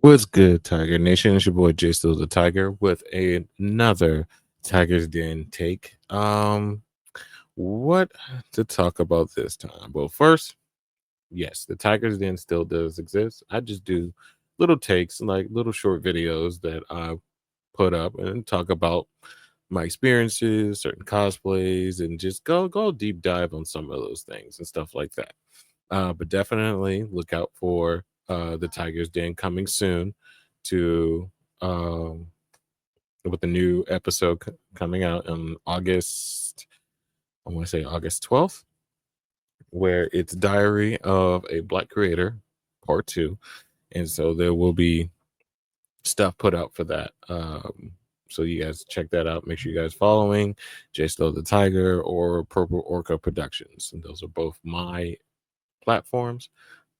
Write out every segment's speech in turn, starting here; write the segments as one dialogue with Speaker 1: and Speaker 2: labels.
Speaker 1: What's good, Tiger Nation? It's your boy Jay Still the Tiger with another Tigers Den take. What to talk about this time? Well, first, yes, the Tigers Den still does exist. I just do little takes, like little short videos that I put up and talk about my experiences, certain cosplays, and just go deep dive on some of those things and stuff like that. But definitely look out for the Tigers Den coming soon to um, with a new episode coming out on August. I want to say August 12th, where it's Diary of a Black Creator, Part 2. And so there will be stuff put out for that. So you guys check that out. Make sure you guys following J Slow the Tiger or Purple Orca Productions. And those are both my platforms.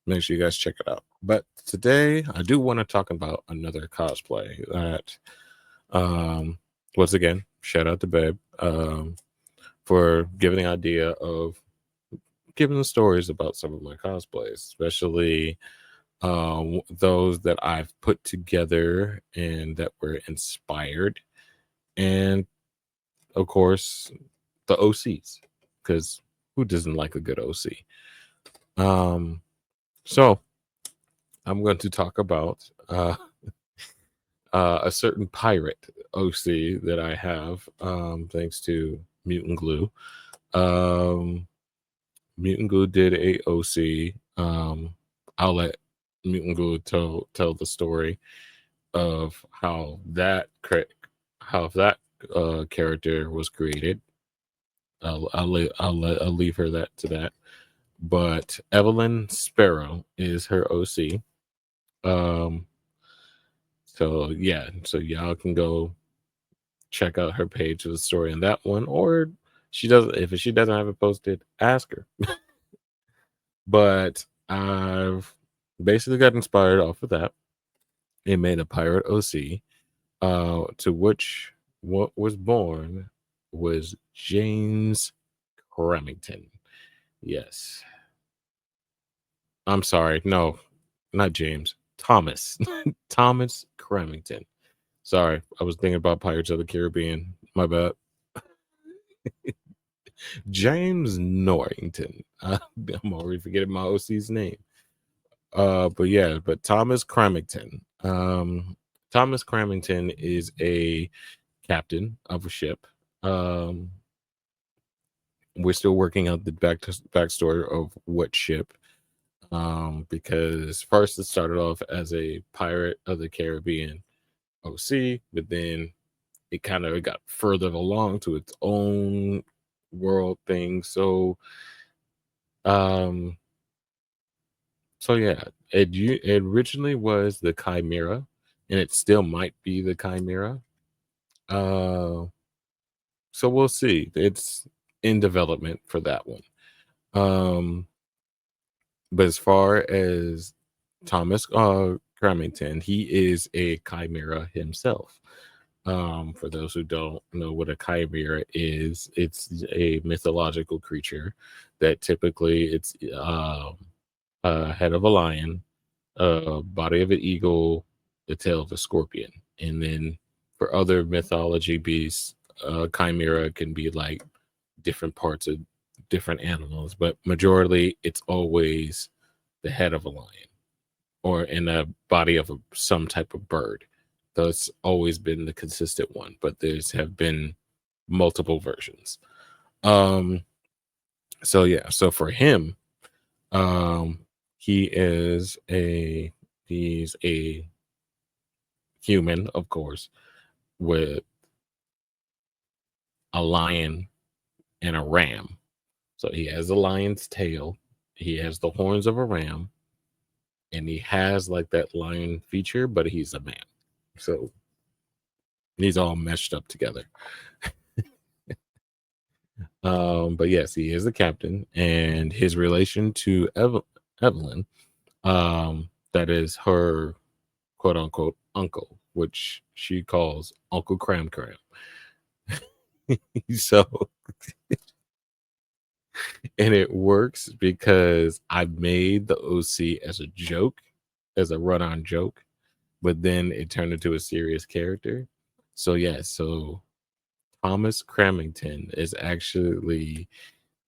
Speaker 1: Make sure you guys check it out. But today I do want to talk about another cosplay that once again, shout out to Babe for giving the idea of giving the stories about some of my cosplays, especially those that I've put together and that were inspired, and of course the OCs, because who doesn't like a good OC? So I'm going to talk about a certain pirate OC that I have, thanks to Mutant Glue. Um, Mutant Glue did a OC. I'll let Mutant Glue tell the story of how that character was created. I'll leave her that to that. But Evelyn Sparrow is her OC. Um, so yeah, so y'all can go check out her page for the story on that one, or if she doesn't have it posted, ask her. But I've basically got inspired off of that and made a pirate OC, to which what was born was James Remington. Yes. I'm sorry. No, not James. Thomas. Thomas Remington. Sorry. I was thinking about Pirates of the Caribbean. My bad. James Norrington. I'm already forgetting my OC's name. But Thomas Cramington. Thomas Cramington is a captain of a ship. Um, we're still working out the backstory of what ship. Because first it started off as a Pirate of the Caribbean OC, but then it kind of got further along to its own world thing. Um, so yeah, it originally was the Chimera, and it still might be the Chimera. Uh, so we'll see. It's in development for that one. Um, but as far as Thomas Cramington, he is a Chimera himself. For those who don't know what a chimera is, it's a mythological creature that typically it's a head of a lion, body of an eagle, the tail of a scorpion. And then for other mythology beasts, chimera can be like different parts of different animals, but majorly it's always the head of a lion or in a body of some type of bird. That's always been the consistent one, but there's have been multiple versions. Um, so yeah, so for him, um, he is a he's a human, of course, with a lion and a ram. So he has a lion's tail, he has the horns of a ram, and he has like that lion feature, but he's a man. So he's all meshed up together. But yes, he is the captain, and his relation to Evelyn, that is her quote unquote uncle, which she calls Uncle Cram Cram. So, and it works because I made the OC as a joke, as a run on joke. but then it turned into a serious character. So yeah, so Thomas Cramington is actually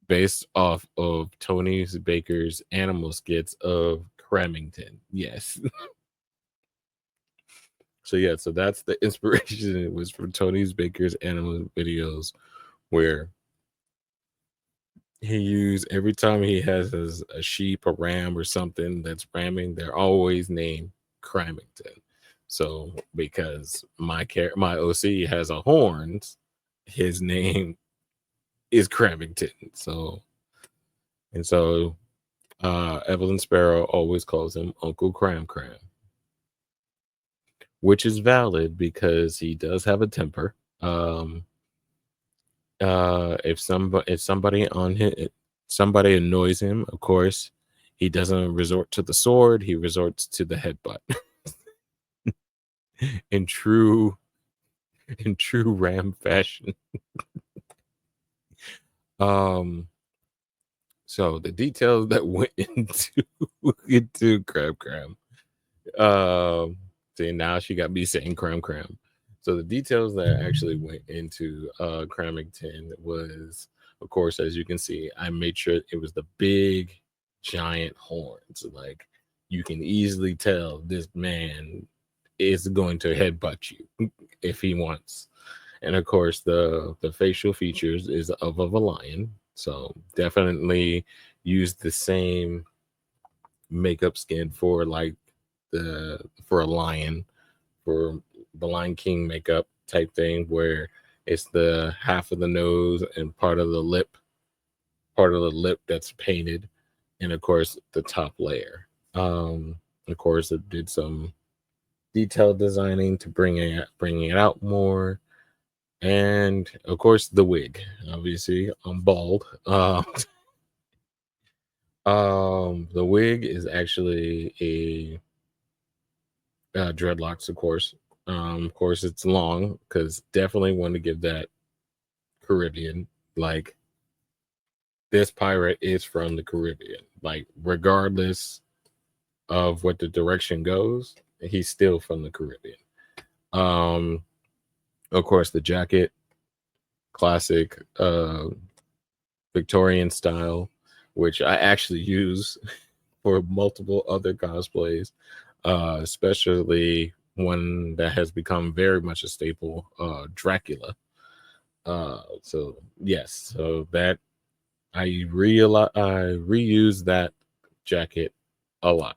Speaker 1: based off of Tony Baker's animal skits of Cramington. Yes. So yeah, so that's the inspiration. It was from Tony Baker's animal videos where he used every time he has a sheep, a ram, or something that's ramming, they're always named Cramington. So because my OC has a horns, his name is Cramington. So and so Evelyn Sparrow always calls him Uncle Cram Cram, which is valid because he does have a temper. If somebody annoys him, of course, he doesn't resort to the sword, he resorts to the headbutt. in true in true Ram fashion. Um so the details that went into Crab Cram. Um See, now she got me saying Cram Cram. So the details that actually went into Cramington was, of course, as you can see, I made sure it was the big giant horns. Like you can easily tell this man is going to headbutt you if he wants. And of course, the facial features is of a lion. So definitely use the same makeup skin for like the for a lion, for the Lion King makeup type thing, where it's the half of the nose and part of the lip that's painted, and of course the top layer. Of course, it did some detailed designing to bringing it out more, and of course the wig. Obviously, I'm bald. The wig is actually a dreadlocks, of course. Of course, it's long because definitely want to give that Caribbean. Like this pirate is from the Caribbean. Like regardless of what the direction goes, he's still from the Caribbean. Um, of course, the jacket, classic Victorian style, which I actually use for multiple other cosplays, especially one that has become very much a staple, Dracula. So yes, so that I reuse that jacket a lot,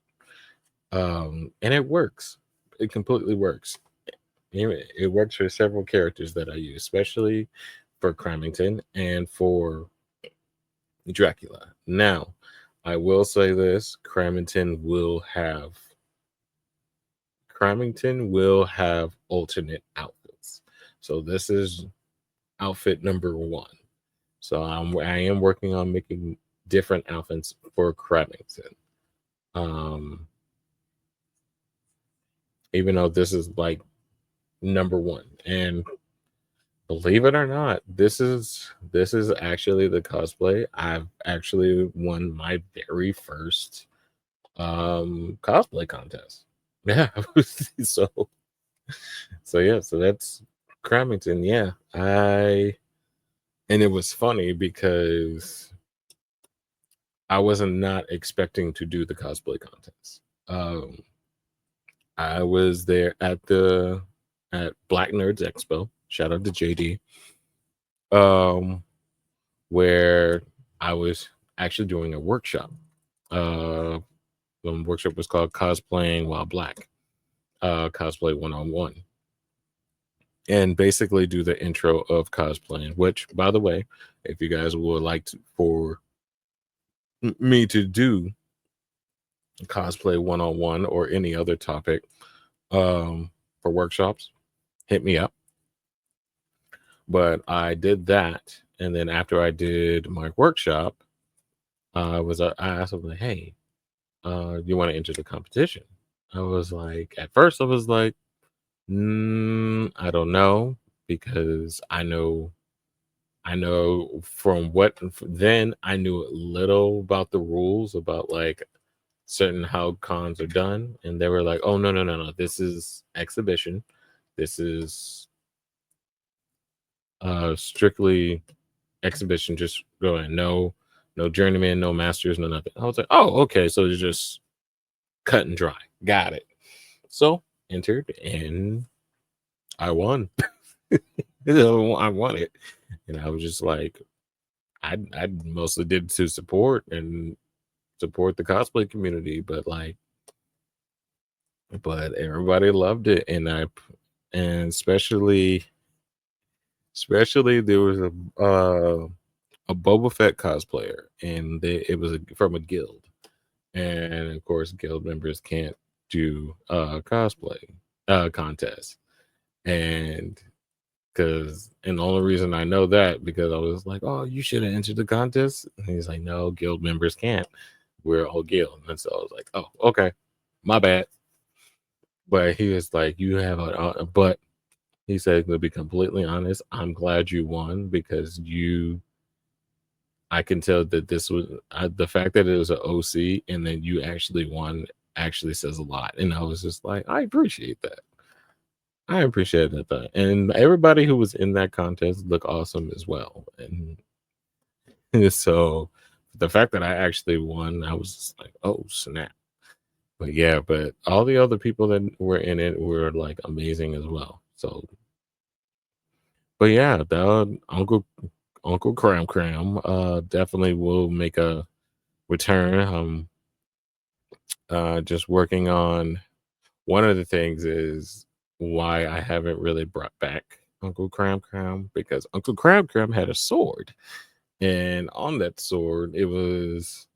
Speaker 1: and it works. It completely works. It works for several characters that I use, especially for Cramington and for Dracula. Now, I will say this: Cramington will have alternate outfits. So this is outfit number one. So I am working on making different outfits for Cramington. Um, Even though this is like number one, and believe it or not, this is actually the cosplay I've actually won my very first cosplay contest. Yeah. so so that's Cramington. Yeah, I and it was funny because I wasn't not expecting to do the cosplay contest. Um, I was there at Black Nerds Expo. Shout out to JD. Um, where I was actually doing a workshop. Uh, the workshop was called Cosplaying While Black, Cosplay 101, and basically do the intro of cosplaying. Which, by the way, if you guys would like for me to do cosplay 101 or any other topic for workshops, hit me up. But I did that, and then after I did my workshop, I asked them like, "Hey, you want to enter the competition?" I was like, at first, I was like, I don't know because I know from then I knew a little about the rules about like certain how cons are done, and they were like, "Oh no, no, no, no! This is exhibition. This is strictly exhibition. Just go in. No, no journeyman, no masters, no nothing." I was like, "Oh, okay. So it's just cut and dry. Got it." So entered, and I won. I won it, and I was just like, I mostly did to support the cosplay community, but like, but everybody loved it, and especially there was a Boba Fett cosplayer, and it was from a guild, and of course, guild members can't do cosplay contests, and and the only reason I know that because I was like, "Oh, you should have entered the contest." And he's like, "No, guild members can't. We're all guild." And so I was like, "Oh, okay, my bad." But he was like, "You have a," but he said, "To be completely honest, I'm glad you won because I can tell that this was the fact that it was an OC and then you actually won actually says a lot." And I was just like, "I appreciate that. I appreciate that." And everybody who was in that contest looked awesome as well. And so the fact that I actually won, I was just like, "Oh, snap." But yeah, but all the other people that were in it were like amazing as well. So, but yeah, the Uncle Cram Cram definitely will make a return. Just working on one of the things is why I haven't really brought back Uncle Cram Cram because Uncle Cram Cram had a sword, and on that sword it's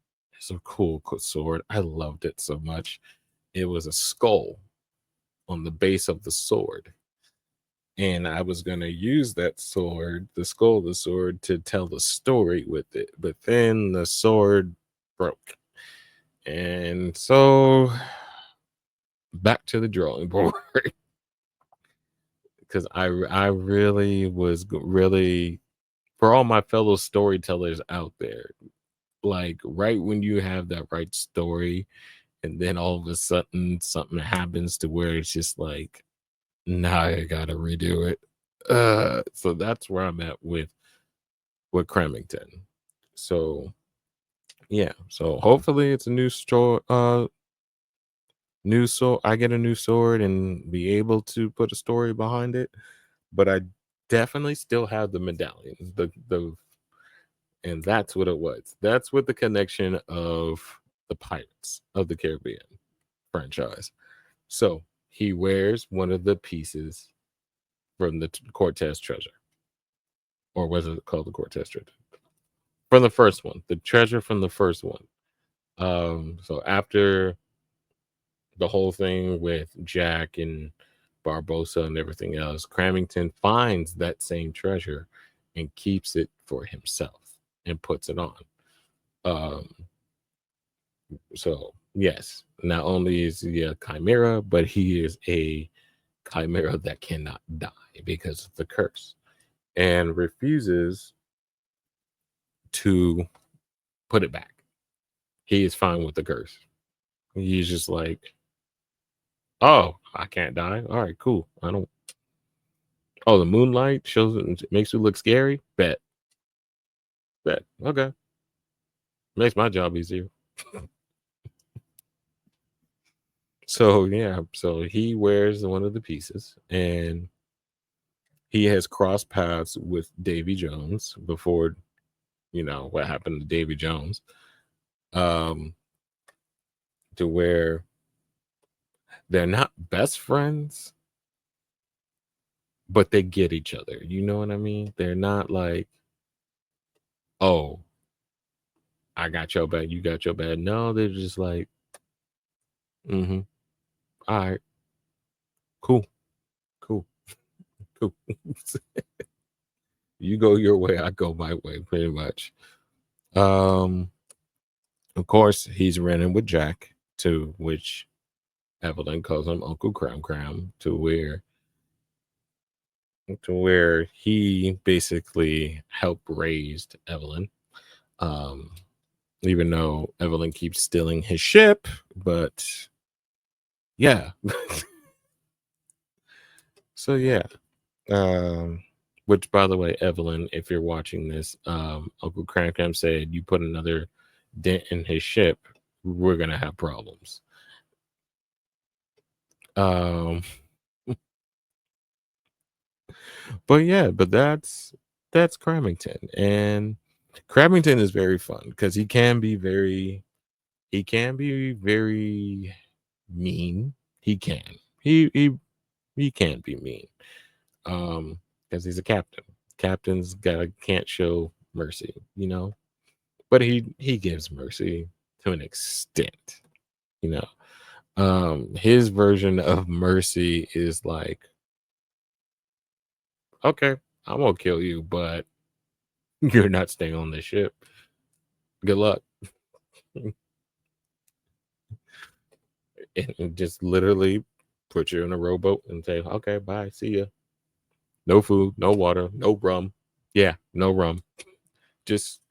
Speaker 1: a cool sword. I loved it so much. It was a skull on the base of the sword, and I was gonna use that sword, the skull of the sword, to tell the story with it, but then the sword broke, and so back to the drawing board because I really was really for all my fellow storytellers out there, like right when you have that right story, and then all of a sudden something happens to where it's just like now I gotta redo it. So that's where I'm at with Cramington. So yeah, so hopefully it's a new store new sword. I get a new sword and be able to put a story behind it, but I definitely still have the medallion. The And that's what it was. That's what the connection of the Pirates of the Caribbean franchise. So he wears one of the pieces from the Cortez treasure, or was it called the Cortez treasure? From the first one, the treasure from the first one. So after the whole thing with Jack and Barbosa and everything else, Cramington finds that same treasure and keeps it for himself and puts it on. Um, so yes, not only is he a chimera, but he is a chimera that cannot die because of the curse and refuses to put it back. He is fine with the curse. He's just like, "Oh, I can't die. All right, cool. I don't. Oh, the moonlight shows it makes you look scary. Bet, bet. Okay, makes my job easier." So yeah, so he wears one of the pieces, and he has crossed paths with Davy Jones before what happened to Davy Jones, um, to where they're not best friends, but they get each other. You know what I mean? They're not like, "Oh, I got your back, you got your back." No, they're just like, "Mm-hmm. All right, cool, cool, cool." You go your way, I go my way, pretty much. Um, of course, he's running with Jack, to which Evelyn calls him Uncle Cram Cram, to where he basically helped raised Evelyn. Um, even though Evelyn keeps stealing his ship. But yeah, so yeah. Um, which, by the way, Evelyn, if you're watching this, Uncle Cram said you put another dent in his ship, we're gonna have problems. Um, but yeah, but that's Cramington, and Cramington is very fun because he can be very mean. He can he he he can be mean. Because he's a captain. Captains can't show mercy, but he gives mercy to an extent, you know. His version of mercy is like, okay, I'm gonna kill you, but you're not staying on this ship. Good luck. And just literally put you in a rowboat and say, okay, bye, see ya. No food, no water, no rum. Yeah, no rum. Just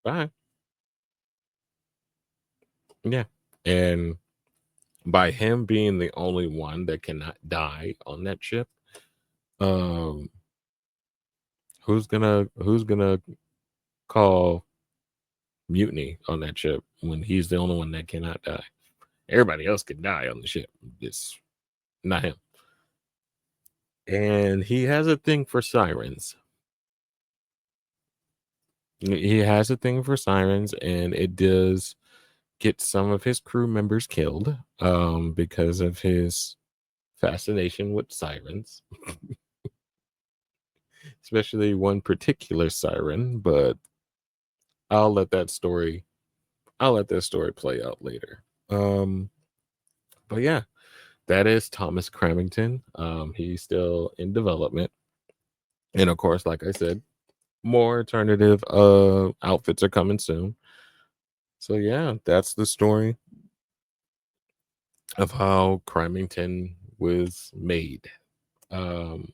Speaker 1: bye. Yeah. And by him being the only one that cannot die on that ship, um, who's gonna call mutiny on that ship when he's the only one that cannot die? Everybody else can die on the ship. It's not him. And he has a thing for sirens. He has a thing for sirens, and it does get some of his crew members killed because of his fascination with sirens, especially one particular siren, but I'll let that story I'll let that story play out later. But yeah, that is Thomas Cramington. He's still in development. And of course, like I said, more alternative outfits are coming soon. So yeah, that's the story of how Cramington was made. Um,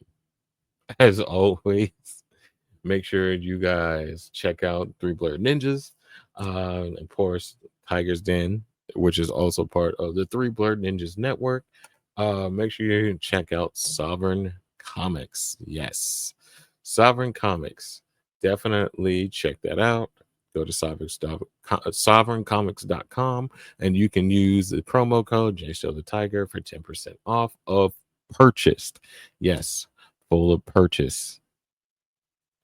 Speaker 1: as always, make sure you guys check out Three Blurred Ninjas. Of course, Tigers Den, which is also part of the Three Blurred Ninjas network. Make sure you check out Sovereign Comics. Yes, Sovereign Comics. Definitely check that out. Go to sovereigncomics.com and you can use the promo code JShow the Tiger for 10% off of purchased. Yes, full of purchase.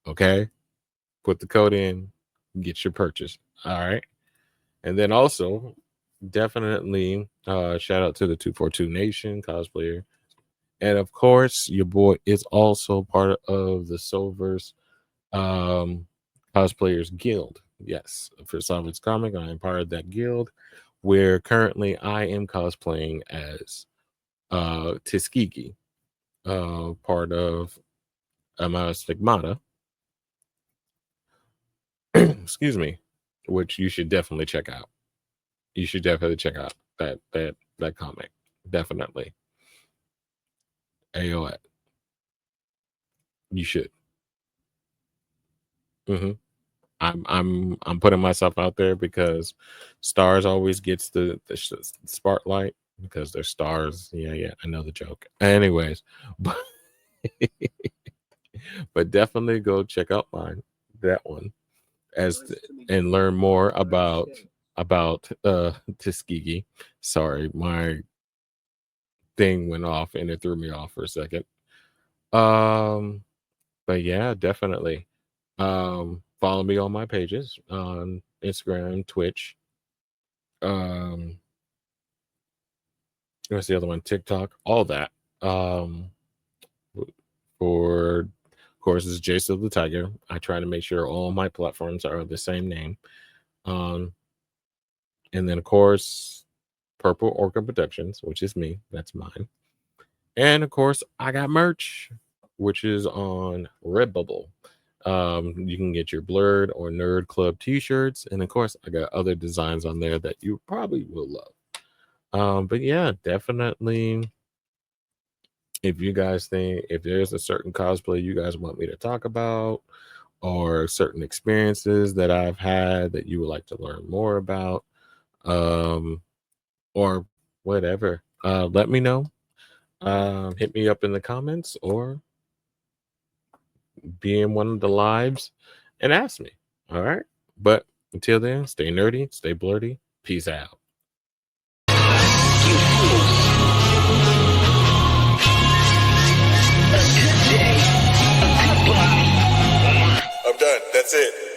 Speaker 1: Okay, put the code in, get your purchase. All right. And then also, definitely shout out to the 242 Nation cosplayer. And of course, your boy is also part of the Silver's um, Cosplayers Guild. Yes, for Sovereign's Comic, I am part of that guild where currently I am cosplaying as Tuskegee, part of Amara Stigmata. Excuse me, which you should definitely check out. You should definitely check out that comic. Definitely. AOA. You should. hmm I'm putting myself out there because stars always gets the spotlight because they're stars. Yeah, yeah, I know the joke. Anyways, but, but definitely go check out mine, that one, and learn more about Tuskegee. Sorry, my thing went off and it threw me off for a second. Um, but yeah, definitely. Follow me on my pages on Instagram, Twitch. Um, what's the other one? TikTok, all that. Um, for of course, it's Jason the Tiger. I try to make sure all my platforms are the same name. Um, and then of course, Purple Orca Productions, which is me. That's mine. And of course, I got merch, which is on Redbubble. You can get your Blurred or Nerd Club t-shirts. And of course, I got other designs on there that you probably will love. But yeah, definitely if you guys think if there's a certain cosplay you guys want me to talk about, or certain experiences that I've had that you would like to learn more about, um, or whatever, let me know. Hit me up in the comments or be in one of the lives and ask me. All right. But until then, stay nerdy, stay blurty. Peace out. I'm done. That's it.